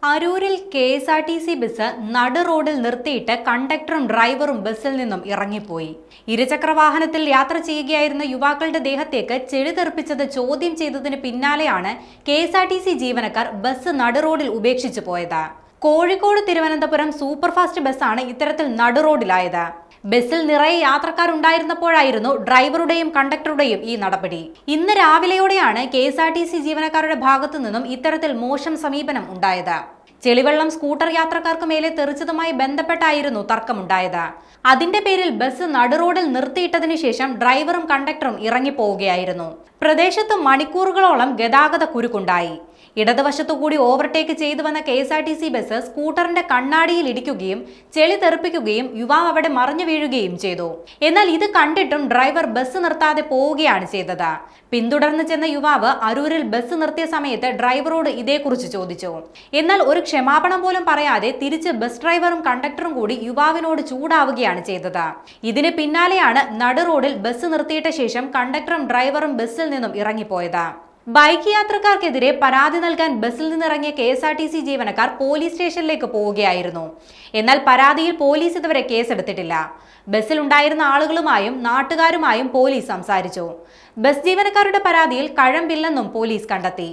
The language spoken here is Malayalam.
അരൂരിൽ കെ.എസ്.ആർ.ടി.സി ബസ് നടു റോഡിൽ നിർത്തിയിട്ട് കണ്ടക്ടറും ഡ്രൈവറും ബസ്സിൽ നിന്നും ഇറങ്ങിപ്പോയി. ഇരുചക്രവാഹനത്തിൽ യാത്ര ചെയ്യുകയായിരുന്ന യുവാക്കളുടെ ദേഹത്തേക്ക് ചെളി തെറിപ്പിച്ചത് ചോദ്യം ചെയ്തതിന് പിന്നാലെയാണ് കെ.എസ്.ആർ.ടി.സി ജീവനക്കാർ ബസ് നടു റോഡിൽ ഉപേക്ഷിച്ചു പോയത്. കോഴിക്കോട് തിരുവനന്തപുരം സൂപ്പർഫാസ്റ്റ് ബസ്സാണ് ഇത്തരത്തിൽ നടു റോഡിലായത്. ബസ്സിൽ നിറയെ യാത്രക്കാരുണ്ടായിരുന്നപ്പോഴായിരുന്നു ഡ്രൈവറുടെയും കണ്ടക്ടറുടെയും ഈ നടപടി. ഇന്ന് രാവിലെയോടെയാണ് കെ.എസ്.ആർ.ടി.സി ജീവനക്കാരുടെ ഭാഗത്തു നിന്നും ഇത്തരത്തിൽ മോശം സമീപനം ഉണ്ടായത്. ചെളിവെള്ളം സ്കൂട്ടർ യാത്രക്കാർക്ക് മേലെ തെറിച്ചതുമായി ബന്ധപ്പെട്ടായിരുന്നു തർക്കമുണ്ടായത്. അതിന്റെ പേരിൽ ബസ് നടുറോഡിൽ നിർത്തിയിട്ടതിനു ശേഷം ഡ്രൈവറും കണ്ടക്ടറും ഇറങ്ങിപ്പോവുകയായിരുന്നു. പ്രദേശത്ത് മണിക്കൂറുകളോളം ഗതാഗത കുരുക്കുണ്ടായി. ഇടതുവശത്തുകൂടി ഓവർടേക്ക് ചെയ്തു വന്ന കെ.എസ്.ആർ.ടി.സി ബസ് സ്കൂട്ടറിന്റെ കണ്ണാടിയിൽ ഇടിക്കുകയും ചെളി തെറിപ്പിക്കുകയും യുവാവ് അവിടെ മറിഞ്ഞു വീഴുകയും ചെയ്തു. എന്നാൽ ഇത് കണ്ടിട്ടും ഡ്രൈവർ ബസ് നിർത്താതെ പോവുകയാണ് ചെയ്തത്. പിന്തുടർന്ന് ചെന്ന യുവാവ് അരൂരിൽ ബസ് നിർത്തിയ സമയത്ത് ഡ്രൈവറോട് ഇതേക്കുറിച്ച് ചോദിച്ചു. എന്നാൽ ഒരു ക്ഷമാപണം പോലും പറയാതെ തിരിച്ച് ബസ് ഡ്രൈവറും കണ്ടക്ടറും കൂടി യുവാവിനോട് ചൂടാവുകയാണ് ചെയ്തത്. ഇതിന് പിന്നാലെയാണ് നടു റോഡിൽ ബസ് നിർത്തിയിട്ട ശേഷം കണ്ടക്ടറും ഡ്രൈവറും ബസ്സിൽ നിന്നും ഇറങ്ങിപ്പോയത്. ബൈക്ക് യാത്രക്കാർക്കെതിരെ പരാതി നൽകാൻ ബസ്സിൽ നിന്നിറങ്ങിയ കെ.എസ്.ആർ.ടി.സി ജീവനക്കാർ പോലീസ് സ്റ്റേഷനിലേക്ക് പോവുകയായിരുന്നു. എന്നാൽ പരാതിയിൽ പോലീസ് ഇതുവരെ കേസെടുത്തിട്ടില്ല. ബസ്സിലുണ്ടായിരുന്ന ആളുകളുമായും നാട്ടുകാരുമായും പോലീസ് സംസാരിച്ചു. ബസ് ജീവനക്കാരുടെ പരാതിയിൽ കഴമ്പില്ലെന്നും പോലീസ് കണ്ടെത്തി.